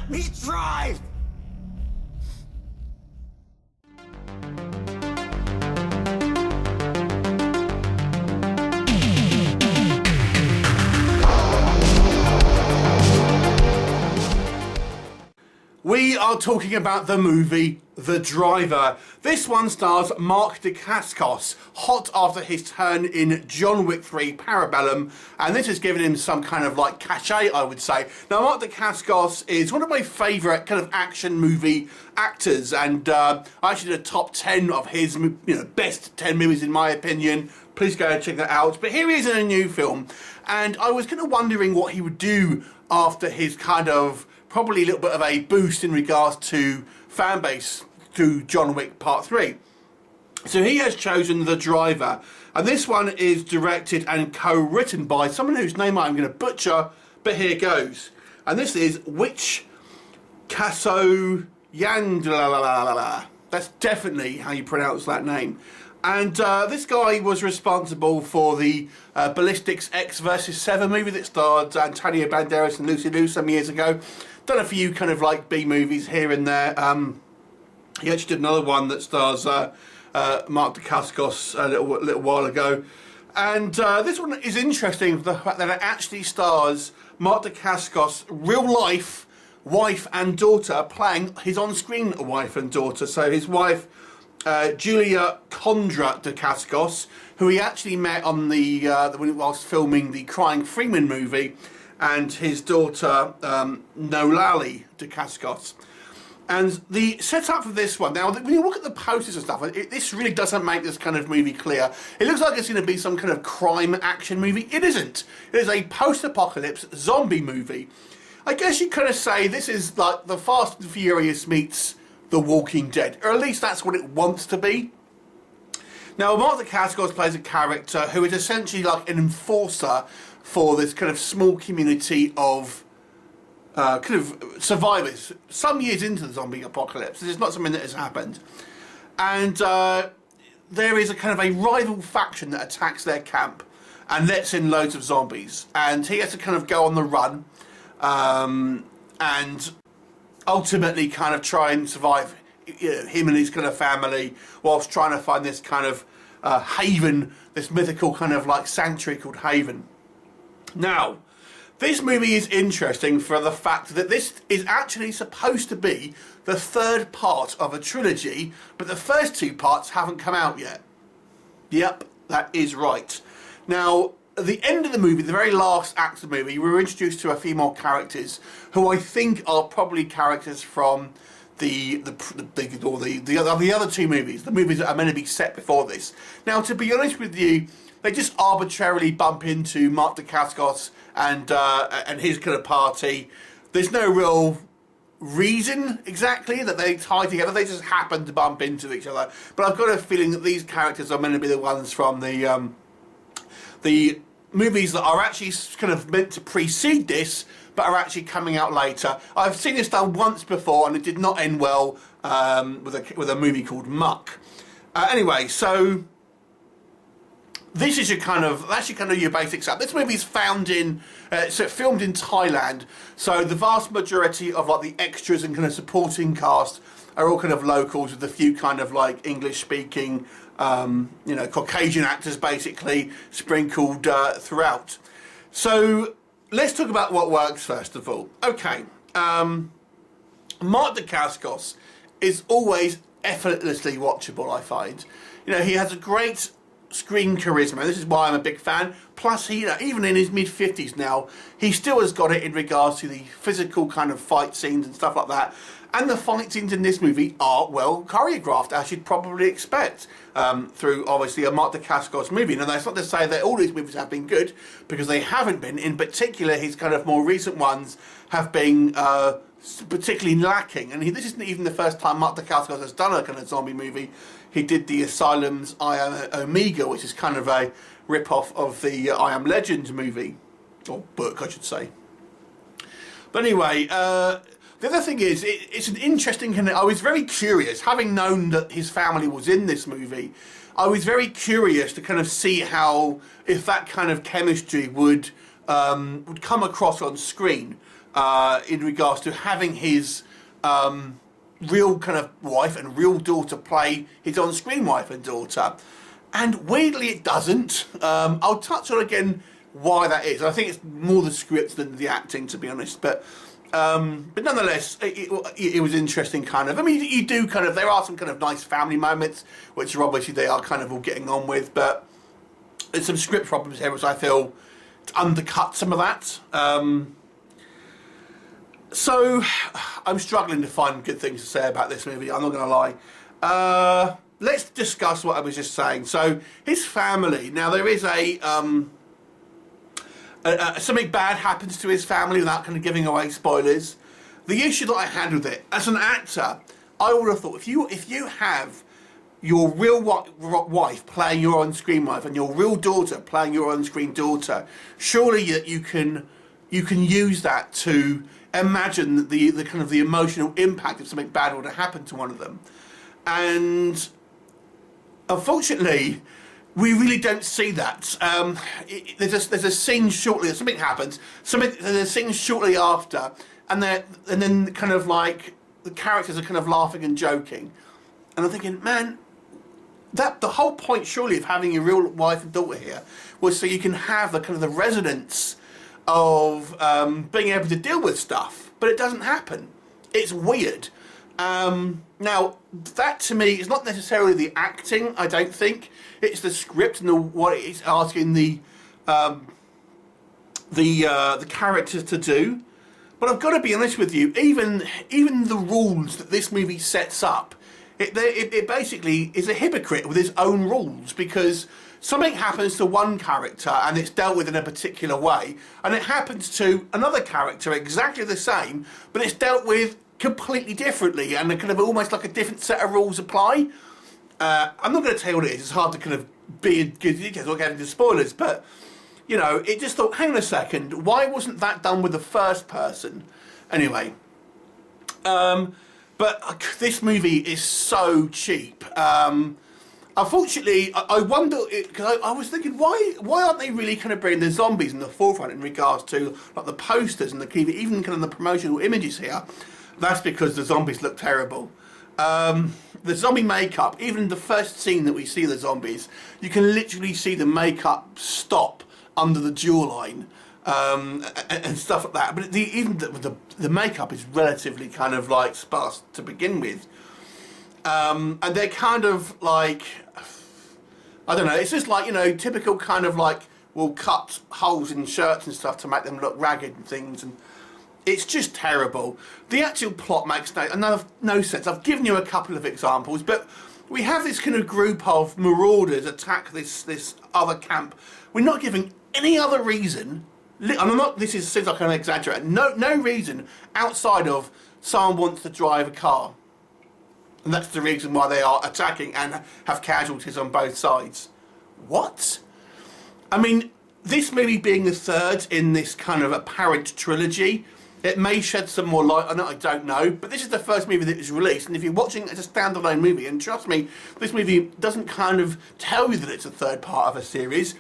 Let me drive! We are talking about the movie The Driver. This one stars Mark Dacascos, hot after his turn in John Wick 3 Parabellum, and this has given him some kind of like cachet, I would say. Now, Mark Dacascos is one of my favourite kind of action movie actors, and I actually did a top 10 of his best 10 movies in my opinion. Please go and check that out. But here he is in a new film, and I was kind of wondering what he would do after his kind of probably a little bit of a boost in regards to fan base through John Wick Part 3. So he has chosen The Driver, and this one is directed and co-written by someone whose name I'm going to butcher, but here goes. And this is Casso Yandla. That's definitely how you pronounce that name. And this guy was responsible for the Ballistics X vs. 7 movie that starred Antonio Banderas and Lucy Liu some years ago. Done a few kind of like B movies here and there. He actually did another one that stars Mark Dacascos a little while ago. And this one is interesting for the fact that it actually stars Mark Dacascos' real life wife and daughter playing his on-screen wife and daughter. So his wife, Julia Condra Dacascos, who he actually met on whilst filming the Crying Freeman movie, and his daughter Nolali Dacascos. And the setup for this one, now when you look at the posters and stuff, this really doesn't make this kind of movie clear. It looks like it's going to be some kind of crime action movie. It isn't. It is a post-apocalypse zombie movie. I guess you could say this is like the Fast and Furious meets The Walking Dead, or at least that's what it wants to be. Now, Mark Dacascos plays a character who is essentially like an enforcer for this kind of small community of kind of survivors some years into the zombie apocalypse. This is not something that has happened. And there is a kind of a rival faction that attacks their camp and lets in loads of zombies. And he has to kind of go on the run and ultimately kind of try and survive, him and his kind of family, whilst trying to find this kind of haven, this mythical kind of like sanctuary called Haven. Now, this movie is interesting for the fact that this is actually supposed to be the third part of a trilogy, but the first two parts haven't come out yet. Yep, that is right. Now, at the end of the movie, the very last act of the movie, we're introduced to a few more characters who I think are probably characters from the other two movies, the movies that are meant to be set before this. Now, to be honest with you, they just arbitrarily bump into Mark Dacascos and his kind of party. There's no real reason exactly that they tie together. They just happen to bump into each other. But I've got a feeling that these characters are meant to be the ones from the movies that are actually kind of meant to precede this, but are actually coming out later. I've seen this done once before, and it did not end well with a movie called Muck. Anyway, so this is that's your basic stuff. This movie is filmed in Thailand, so the vast majority of like the extras and kind of supporting cast are all kind of locals, with a few kind of like English speaking, Caucasian actors basically sprinkled throughout. So let's talk about what works first of all. Okay, Mark Dacascos is always effortlessly watchable, I find. He has a great screen charisma. This is why I'm a big fan. Plus, he, even in his mid-50s now, he still has got it in regards to the physical kind of fight scenes and stuff like that. And the fight scenes in this movie are well choreographed, as you'd probably expect, through obviously a Mark Dacascos movie. Now, that's not to say that all these movies have been good, because they haven't been. In particular, his kind of more recent ones have been particularly lacking. And this isn't even the first time Mark Dacascos has done a kind of zombie movie. He did the Asylum's I Am Omega, which is kind of a rip-off of the I Am Legend movie, or book, I should say. But anyway, the other thing is, it's an interesting. I was very curious, having known that his family was in this movie. I was very curious to kind of see if that kind of chemistry would come across on screen. in regards to having his real kind of wife and real daughter play his on-screen wife and daughter. And weirdly it doesn't. I'll touch on again why that is. I think it's more the script than the acting, to be honest. But nonetheless, it was interesting, kind of. I mean, you do kind of, there are some kind of nice family moments, which are obviously they are kind of all getting on with, but there's some script problems here which I feel undercut some of that. So I'm struggling to find good things to say about this movie, I'm not going to lie. Let's discuss what I was just saying. So his family, now there is something bad happens to his family without kind of giving away spoilers. The issue that I had with it, as an actor, I would have thought if you have your real wife playing your on-screen wife and your real daughter playing your on-screen daughter, surely you can use that to imagine the kind of the emotional impact if something bad were to happen to one of them. And unfortunately, we really don't see that. There's a scene shortly, something happens, there's a scene shortly after, and then kind of like the characters are kind of laughing and joking, and I'm thinking, man, the whole point surely of having a real wife and daughter here was so you can have the kind of the resonance of being able to deal with stuff, but it doesn't happen. It's weird. Now that to me is not necessarily the acting, I don't think. It's the script and what it's asking the characters to do. But I've got to be honest with you, even the rules that this movie sets up, it basically is a hypocrite with its own rules, because something happens to one character and it's dealt with in a particular way, and it happens to another character exactly the same, but it's dealt with completely differently, and kind of almost like a different set of rules apply. I'm not going to tell you what it is. It's hard to kind of be in good details or get into spoilers, but you know, it just thought, hang on a second, why wasn't that done with the first person? Anyway, but this movie is so cheap. Unfortunately, I wonder, because I was thinking, why aren't they really kind of bringing the zombies in the forefront in regards to like the posters and even kind of the promotional images here? That's because the zombies look terrible. The zombie makeup, even the first scene that we see the zombies, you can literally see the makeup stop under the jawline and stuff like that. But even the makeup is relatively kind of like sparse to begin with. And they're kind of like, I don't know, it's just like, you know, typical kind of like, we'll cut holes in shirts and stuff to make them look ragged and things, and it's just terrible. The actual plot makes no sense. I've given you a couple of examples, but we have this kind of group of marauders attack this other camp. We're not giving any other reason, and I'm not, this seems like I'm exaggerating, no reason outside of someone wants to drive a car. And that's the reason why they are attacking and have casualties on both sides. What? I mean, this movie being the third in this kind of apparent trilogy, it may shed some more light on it, I don't know. But this is the first movie that was released, and if you're watching it as a standalone movie, and trust me, this movie doesn't kind of tell you that it's a third part of a series.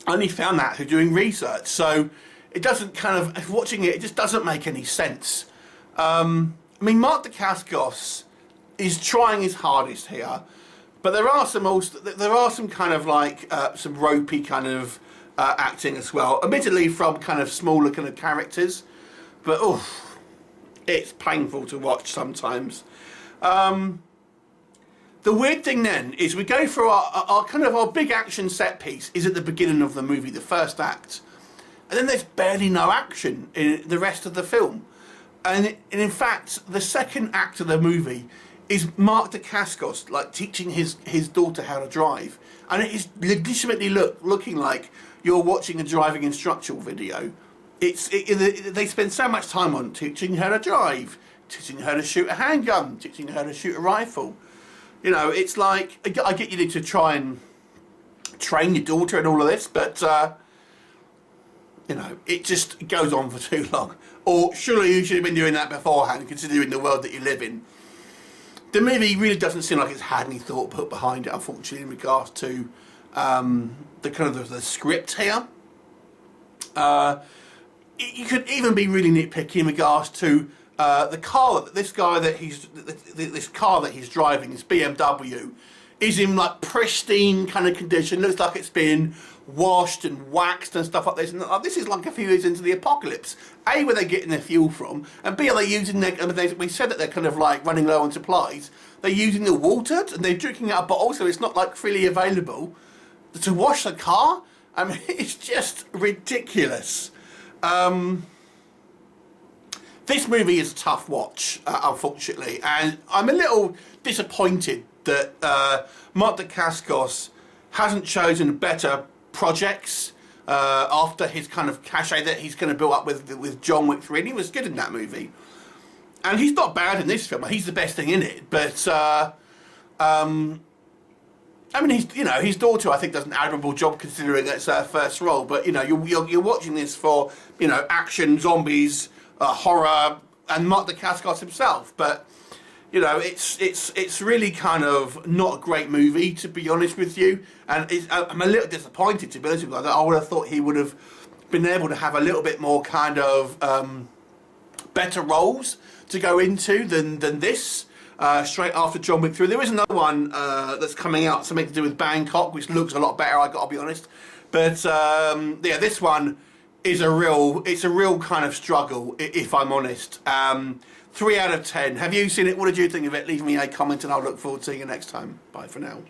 I only found that through doing research. So it doesn't kind of, watching it just doesn't make any sense. I mean, Mark Dacascos is trying his hardest here, but there are some kind of like some ropey kind of acting as well, admittedly from kind of smaller kind of characters, but it's painful to watch sometimes. The weird thing then is we go through our big action set piece is at the beginning of the movie, the first act, and then there's barely no action in the rest of the film, and in fact the second act of the movie is Mark Dacascos like teaching his daughter how to drive, and it is legitimately looking like you're watching a driving instructional video. They spend so much time on teaching her to drive, teaching her to shoot a handgun, teaching her to shoot a rifle. You know, it's like, I get you need to try and train your daughter and all of this, but you know, it just goes on for too long. Or surely you should have been doing that beforehand, considering the world that you live in. The movie really doesn't seem like it's had any thought put behind it, unfortunately, in regards to the kind of the script here. you could even be really nitpicky in regards to the car that this car that he's driving, this BMW, is in like pristine kind of condition. Looks like it's been washed and waxed and stuff like this. And this is like a few years into the apocalypse. A, where they're getting their fuel from, and B, are they using their? We said that they're kind of like running low on supplies. They're using the water and they're drinking out of bottles, so it's not like freely available to wash the car. I mean, it's just ridiculous. This movie is a tough watch, unfortunately, and I'm a little disappointed that Mark Dacascos hasn't chosen better projects after his kind of cachet that he's going to build up with John Wick 3. And he was good in that movie, and he's not bad in this film. He's the best thing in it, but I mean, his daughter, I think, does an admirable job considering it's her first role. But you're watching this for action, zombies, horror, and Mark Dacascos himself. But it's really kind of not a great movie, to be honest with you. And I'm a little disappointed, to be honest with you. I would have thought he would have been able to have a little bit more kind of better roles to go into than this. Straight after John Wick 3. There is another one that's coming out, something to do with Bangkok, which looks a lot better, I gotta be honest. But yeah, this one is a real kind of struggle, if I'm honest. 3 out of 10. Have you seen it? What did you think of it? Leave me a comment and I'll look forward to seeing you next time. Bye for now.